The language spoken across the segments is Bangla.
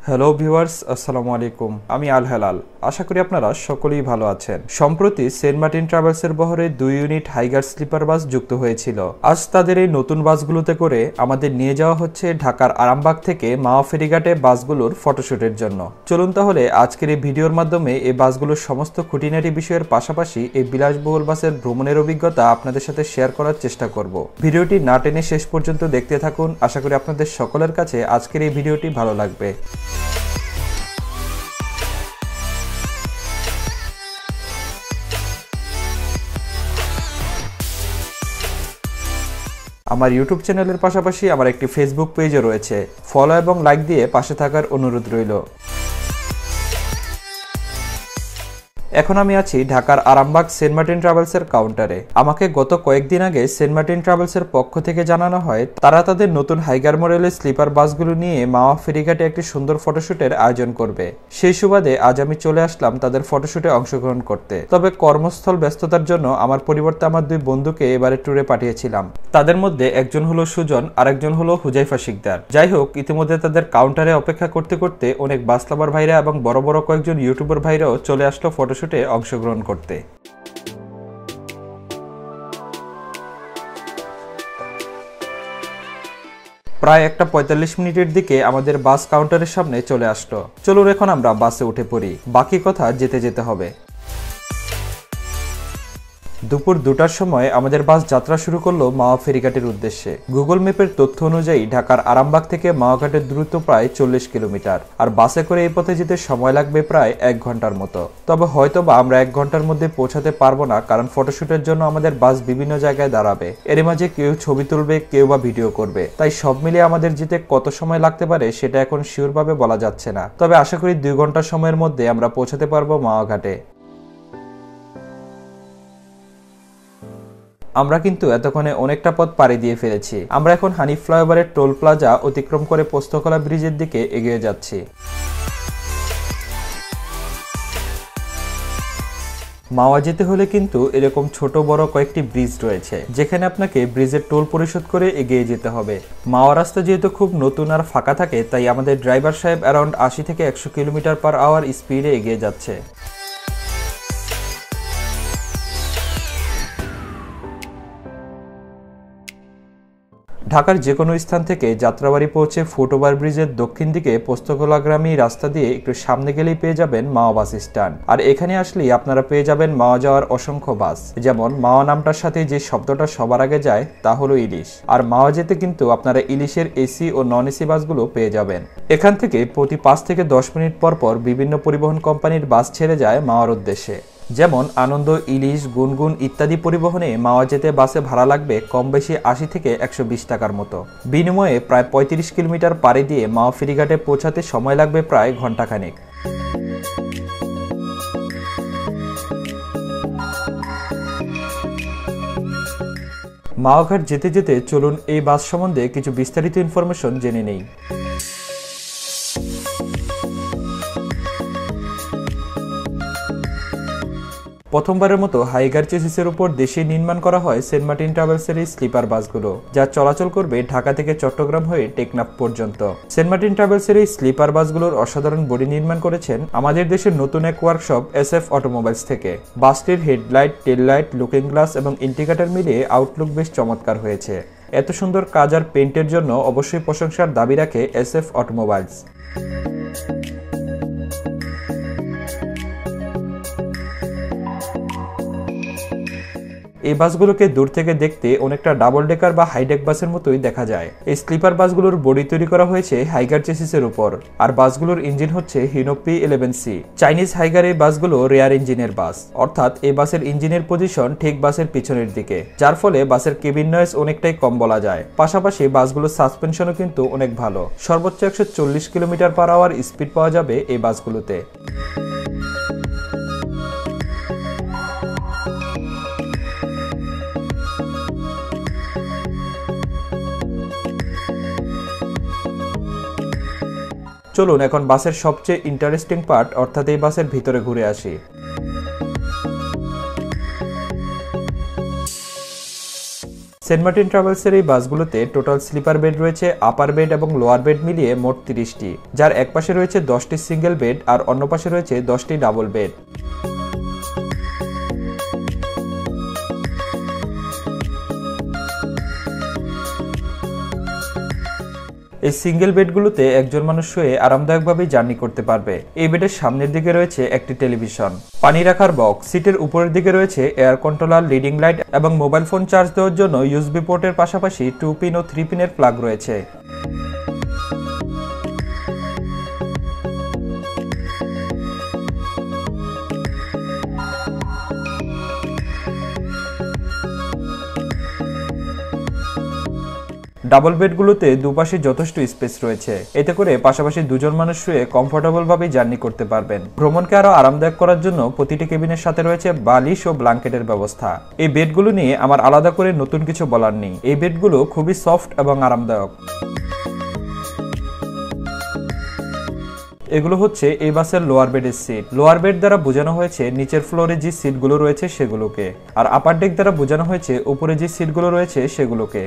হ্যালো ভিউয়ার্স, আসসালামু আলাইকুম। আমি আল হেলাল। আশা করি আপনারা সকলেই ভালো আছেন। সম্প্রতি সেন্ট মার্টিন ট্রাভেলসের বহরে 2 ইউনিট হাইগার স্লিপার বাস যুক্ত হয়েছিল। আজ তাদের এই নতুন বাসগুলোতে করে আমাদের নিয়ে যাওয়া হচ্ছে ঢাকার আরামবাগ থেকে মাওয়া ফেরিঘাটে বাসগুলোর ফটোশুটের জন্য। চলুন তাহলে আজকের এই ভিডিওর মাধ্যমে এই বাসগুলোর সমস্ত খুঁটিনাটি বিষয়ের পাশাপাশি এই বিলাসবহুল বাসের ভ্রমণের অভিজ্ঞতা আপনাদের সাথে শেয়ার করার চেষ্টা করব। ভিডিওটি না টেনে শেষ পর্যন্ত দেখতে থাকুন। আশা করি আপনাদের সকলের কাছে আজকের এই ভিডিওটি ভালো লাগবে। আমার ইউটিউব চ্যানেলের পাশাপাশি আমার একটি ফেসবুক পেজও রয়েছে। ফলো এবং লাইক দিয়ে পাশে থাকার অনুরোধ রইল। এখন আমি আছি ঢাকার আরামবাগ সেন্ট মার্টিন ট্রাভেলসের কাউন্টারে। আমাকে গত কয়েকদিন আগে সেন্ট মার্টিন ট্রাভেলসের পক্ষ থেকে জানানো হয় তারা তাদের নতুন হাইগার মডেলের স্লিপার বাসগুলো নিয়ে মাওয়া ফেরিঘাটে একটি সুন্দর ফটোশুটের আয়োজন করবে। সেই সুবাদে আজ আমি চলে আসলাম তাদের ফটোশুটে অংশগ্রহণ করতে। তবে কর্মস্থল ব্যস্ততার জন্য আমার পরিবর্তে আমার 2 বন্ধুকে এবারে ট্যুরে পাঠিয়েছিলাম। তাদের মধ্যে একজন হলো সুজন আর একজন হলো হুজাইফা শিকদার। যাই হোক, ইতিমধ্যে তাদের কাউন্টারে অপেক্ষা করতে করতে অনেক বাস লাভার ভাইরা এবং বড় বড় কয়েকজন ইউটিউবার ভাইরাও চলে আসলো ফটোশুটে অংশগ্রহণ করতে। প্রায় 1:45 মিনিটের দিকে আমাদের বাস কাউন্টারের সামনে চলে আসলো। চলুন এখন আমরা বাসে উঠে পড়ি, বাকি কথা যেতে যেতে হবে। দুপুর 2টার সময় আমাদের বাস যাত্রা শুরু করলো মাওয়া ফেরিঘাটের উদ্দেশ্যে। গুগল ম্যাপের তথ্য অনুযায়ী ঢাকার আরামবাগ থেকে মাওয়া ঘাটের দূরত্ব প্রায় 40 কিলোমিটার, আর বাসে করে এই পথে যেতে সময় লাগবে প্রায় 1 ঘন্টার মতো। তবে হয়তোবা আমরা 1 ঘন্টার মধ্যে পৌঁছাতে পারবো না, কারণ ফটোশুটের জন্য আমাদের বাস বিভিন্ন জায়গায় দাঁড়াবে। এর মাঝে কেউ ছবি তুলবে, কেউ বা ভিডিও করবে। তাই সব মিলিয়ে আমাদের যেতে কত সময় লাগতে পারে সেটা এখন শিওর ভাবে বলা যাচ্ছে না। তবে আশা করি 2 ঘন্টা সময়ের মধ্যে আমরা পৌঁছাতে পারবো মাওয়া ঘাটে। আমরা কিন্তু এতক্ষণে অনেকটা পথ পাড়ি দিয়ে ফেলেছি। আমরা এখন হানিফ ফ্লাইওভারের টোল প্লাজা অতিক্রম করে পোস্তকলা ব্রিজের দিকে এগিয়ে যাচ্ছি। মাওয়া যেতে হলে কিন্তু এরকম ছোট বড় কয়েকটি ব্রিজ রয়েছে, যেখানে আপনাকে ব্রিজের টোল পরিশোধ করে এগিয়ে যেতে হবে। মাওয়া রাস্তা যেহেতু খুব নতুন আর ফাঁকা থাকে, তাই আমাদের ড্রাইভার সাহেব অ্যারাউন্ড 80 থেকে 100 কিলোমিটার/আওয়ার স্পিডে এগিয়ে যাচ্ছে। ঢাকার যে কোনো স্থান থেকে যাত্রাবাড়ি পৌঁছে ফুটওভার ব্রিজের দক্ষিণ দিকে পোস্তকলাগ্রামী রাস্তা দিয়ে একটু সামনে গেলেই পেয়ে যাবেন মাওয়া বাস স্ট্যান্ড। আর এখানে আসলেই আপনারা পেয়ে যাবেন মাওয়া যাওয়ার অসংখ্য বাস। যেমন মাওয়া নামটার সাথে যে শব্দটা সবার আগে যায় তা হলো ইলিশ, আর মাওয়া যেতে কিন্তু আপনারা ইলিশের এসি ও নন এসি বাসগুলো পেয়ে যাবেন। এখান থেকে প্রতি 5 থেকে 10 মিনিট পর পর বিভিন্ন পরিবহন কোম্পানির বাস ছেড়ে যায় মাওয়ার উদ্দেশ্যে। যেমন আনন্দ, ইলিশ, গুনগুন ইত্যাদি পরিবহনে মাওয়া যেতে বাসে ভাড়া লাগবে কম বেশি 80 থেকে 120 টাকার মতো। বিনিময়ে প্রায় 35 কিলোমিটার পাড়ি দিয়ে মাওয়া ফেরিঘাটে পৌঁছাতে সময় লাগবে প্রায় ঘন্টাখানেক। মাওয়া ঘাট যেতে যেতে চলুন এই বাস সম্বন্ধে কিছু বিস্তারিত ইনফরমেশন জেনে নেই। প্রথমবারের মতো হাইগার চেসিসের উপর দেশে নির্মাণ করা হয় সেন্ট মার্টিন ট্রাভেলসের এই স্লিপার বাসগুলো, যা চলাচল করবে ঢাকা থেকে চট্টগ্রাম হয়ে টেকনাফ পর্যন্ত। সেন্ট মার্টিন ট্রাভেলসের এই স্লিপার বাসগুলোর অসাধারণ বডি নির্মাণ করেছেন আমাদের দেশের নতুন এক ওয়ার্কশপ SF অটোমোবাইলস থেকে। বাসটির headlight, tail light, looking glass এবং ইন্ডিকেটর মিলিয়ে আউটলুক বেশ চমৎকার হয়েছে। এত সুন্দর কাজ আর পেইন্টের জন্য অবশ্যই প্রশংসার দাবি রাখে SF অটোমোবাইলস। এই বাসগুলোকে দূর থেকে দেখতে অনেকটা ডাবল ডেকার বা হাইডেক বাসের মতোই দেখা যায়। এই স্লিপার বাসগুলোর বডি তৈরি করা হয়েছে হাইগার চেসিসের উপর, আর বাসগুলোর ইঞ্জিন হচ্ছে হিনো P11C। চাইনিজ হাইগার এই বাসগুলো রেয়ার ইঞ্জিনের বাস, অর্থাৎ এই বাসের ইঞ্জিনের পজিশন ঠিক বাসের পিছনের দিকে, যার ফলে বাসের কেবিন নয়েজ অনেকটাই কম বলা যায়। পাশাপাশি বাসগুলোর সাসপেনশনও কিন্তু অনেক ভালো। সর্বোচ্চ 140 কিলোমিটার/আওয়ার স্পিড পাওয়া যাবে এই বাসগুলোতে। চলুন এখন বাসের সবচেয়ে ইন্টারেস্টিং পার্ট অর্থাৎ এই বাসের ভিতরে ঘুরে আসি। সেন্ট মার্টিন ট্রাভেলসের এই বাসগুলোতে টোটাল স্লিপার বেড রয়েছে আপার বেড এবং লোয়ার বেড মিলিয়ে মোট 30টি, যার এক পাশে রয়েছে 10টি সিঙ্গেল বেড আর অন্য পাশে রয়েছে 10টি ডাবল বেড। এই সিঙ্গেল বেডগুলোতে একজন মানুষ শুয়ে আরামদায়কভাবে জার্নি করতে পারবে। এই বেডের সামনের দিকে রয়েছে একটি টেলিভিশন, পানি রাখার বক্স, সিটের উপরের দিকে রয়েছে এয়ার কন্ট্রোলার, লিডিং লাইট এবং মোবাইল ফোন চার্জ দেওয়ার জন্য ইউএসবি পোর্টের পাশাপাশি 2 পিন ও 3 পিনের প্লাগ রয়েছে। ডাবল বেডগুলোতে দুপাশে যথেষ্ট স্পেস রয়েছে, এতে করে পাশাপাশি দুজন মানুষ শুয়ে কমফোর্টেবল ভাবে জার্নি করতে পারবেন। ভ্রমণকে আরো আরামদায়ক করার জন্য প্রতিটি কেবিনের সাথে রয়েছে বালিশ ও ব্ল্যাঙ্কেটের ব্যবস্থা। এই বেডগুলো নিয়ে আমার আলাদা করে নতুন কিছু বলার নেই, এই বেডগুলো খুবই সফট এবং আরামদায়ক। এগুলো হচ্ছে এই বাসের লোয়ার বেডের সিট। লোয়ার বেড দ্বারা বোঝানো হয়েছে নিচের ফ্লোরে যে সিটগুলো রয়েছে সেগুলোকে, আর আপার ডেক দ্বারা বোঝানো হয়েছে উপরে যে সিটগুলো রয়েছে সেগুলোকে।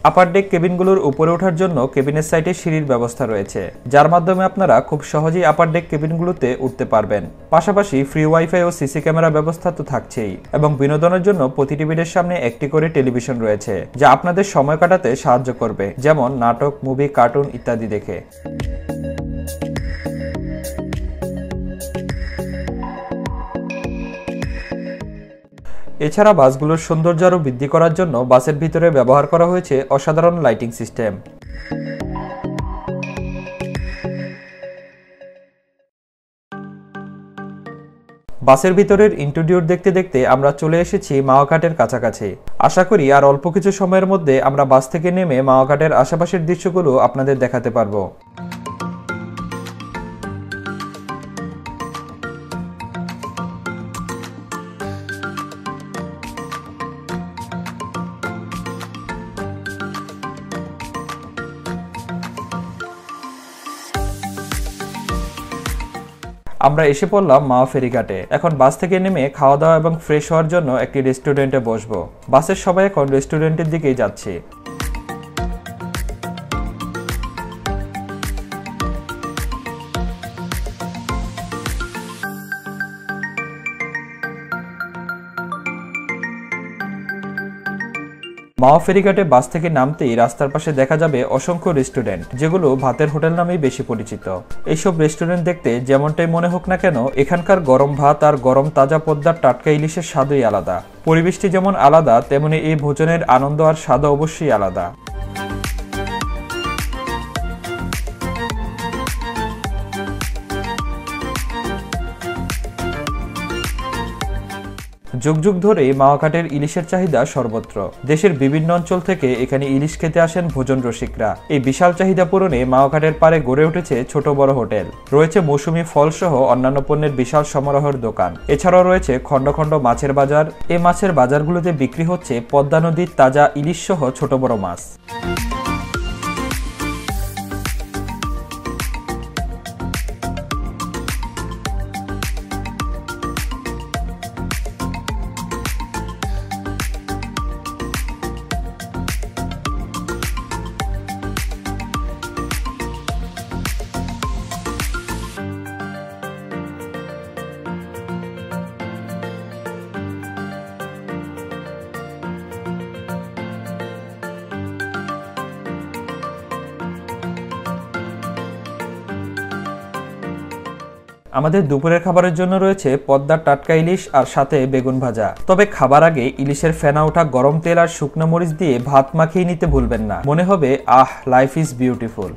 আপার ডেক কেবিনগুলোর উপরে ওঠার জন্য কেবিনের সাইডে সিঁড়ির ব্যবস্থা রয়েছে, যার মাধ্যমে আপনারা খুব সহজেই আপার ডেক কেবিনগুলোতে উঠতে পারবেন। পাশাপাশি ফ্রি ওয়াইফাই ও সিসি ক্যামেরা ব্যবস্থা তো থাকছেই, এবং বিনোদনের জন্য প্রতিটি বেডের সামনে একটি করে টেলিভিশন রয়েছে, যা আপনাদের সময় কাটাতে সাহায্য করবে, যেমন নাটক, মুভি, কার্টুন ইত্যাদি দেখে। এছাড়া বাসগুলোর সৌন্দর্য আরও বৃদ্ধি করার জন্য বাসের ভিতরে ব্যবহার করা হয়েছে অসাধারণ লাইটিং সিস্টেম। বাসের ভিতরের ইন্টেরিয়র দেখতে দেখতে আমরা চলে এসেছি মাওয়া-ঘাটের কাছাকাছি। আশা করি আর অল্প কিছু সময়ের মধ্যে আমরা বাস থেকে নেমে মাওয়া-ঘাটের আশেপাশের দৃশ্যগুলো আপনাদের দেখাতে পারবো। আমরা এসে পড়লাম মাওয়া ফেরিঘাটে। এখন বাস থেকে নেমে খাওয়া দাওয়া এবং ফ্রেশ হওয়ার জন্য একটি রেস্টুরেন্টে বসবো। বাসের সবাই এখন রেস্টুরেন্টের দিকেই যাচ্ছি। মাওয়া ফেরিঘাটে বাস থেকে নামতেই রাস্তার পাশে দেখা যাবে অসংখ্য রেস্টুরেন্ট, যেগুলো ভাতের হোটেল নামেই বেশি পরিচিত। এইসব রেস্টুরেন্ট দেখতে যেমনটাই মনে হোক না কেন, এখানকার গরম ভাত আর গরম তাজা পদ্মার টাটকা ইলিশের স্বাদই আলাদা। পরিবেশটি যেমন আলাদা, তেমনি এই ভোজনের আনন্দ আর স্বাদ অবশ্যই আলাদা। যুগ যুগ ধরে মাওয়া-ঘাটের ইলিশের চাহিদা সর্বত্র। দেশের বিভিন্ন অঞ্চল থেকে এখানে ইলিশ খেতে আসেন ভোজন রসিকরা। এই বিশাল চাহিদা পূরণে মাওয়া-ঘাটের পাড়ে গড়ে উঠেছে ছোট বড় হোটেল, রয়েছে মৌসুমী ফল সহ অন্যান্য পণ্যের বিশাল সমারোহের দোকান। এছাড়াও রয়েছে খন্ড খন্ড মাছের বাজার। এই মাছের বাজারগুলোতে বিক্রি হচ্ছে পদ্মা নদীর তাজা ইলিশ সহ ছোট বড় মাছ। আমাদের দুপুরের খাবারের জন্য রয়েছে পদ্মার টাটকা ইলিশ আর সাথে বেগুন ভাজা। তবে খাবার আগে ইলিশের ফেনা ওঠা গরম তেল আর শুকনো মরিচ দিয়ে ভাত মাখিয়ে নিতে ভুলবেন না, মনে হবে আহ, লাইফ ইজ বিউটিফুল।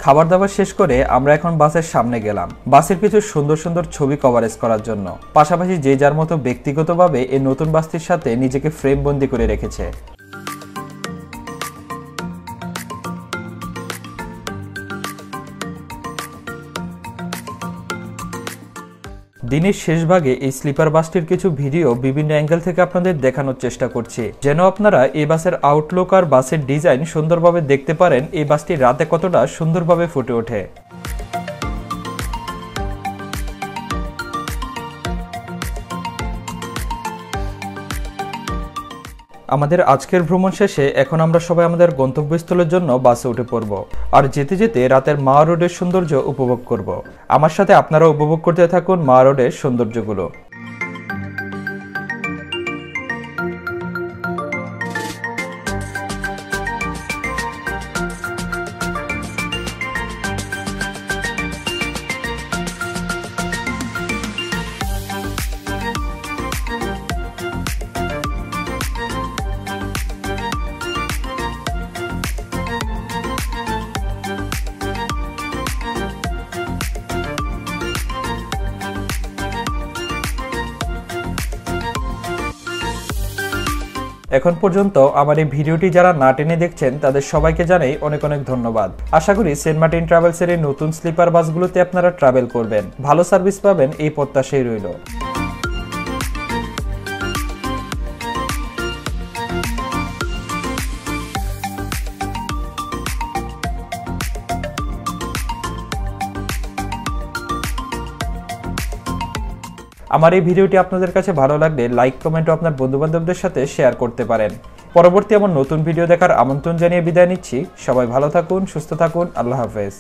খাবার দাবার শেষ করে আমরা এখন বাসের সামনে গেলাম, বাসের কিছু সুন্দর সুন্দর ছবি কভারেজ করার জন্য। পাশাপাশি যে যার মতো ব্যক্তিগতভাবে এই নতুন বাসটির সাথে নিজেকে ফ্রেম বন্দি করে রেখেছে। দিনের শেষ ভাগে এই স্লিপার বাসটির কিছু ভিডিও বিভিন্ন অ্যাঙ্গেল থেকে আপনাদের দেখানোর চেষ্টা করছি, যেন আপনারা এই বাসের আউটলুক আর বাসের ডিজাইন সুন্দরভাবে দেখতে পারেন এই বাসটি রাতে কতটা সুন্দরভাবে ফুটে ওঠে। আমাদের আজকের ভ্রমণ শেষে এখন আমরা সবাই আমাদের গন্তব্যস্থলের জন্য বাসে উঠে পড়ব আর যেতে যেতে রাতের মাওয়া রোডের সৌন্দর্য উপভোগ করব। আমার সাথে আপনারা উপভোগ করতে থাকুন মাওয়া রোডের সৌন্দর্যগুলো। এখন পর্যন্ত আমার এই ভিডিওটি যারা না টেনে দেখছেন তাদের সবাইকে জানাই অনেক অনেক ধন্যবাদ। আশা করি সেন্ট মার্টিন ট্রাভেলসের এই নতুন স্লিপার বাসগুলোতে আপনারা ট্রাভেল করবেন, ভালো সার্ভিস পাবেন এই প্রত্যাশাই রইল। আমার এই ভিডিওটি আপনাদের কাছে ভালো লাগলে লাইক, কমেন্ট ও আপনার বন্ধুবান্ধবদের সাথে শেয়ার করতে পারেন। পরবর্তী আমার নতুন ভিডিও দেখার আমন্ত্রণ জানিয়ে বিদায় নিচ্ছি। সবাই ভালো থাকুন, সুস্থ থাকুন, আল্লাহ হাফেজ।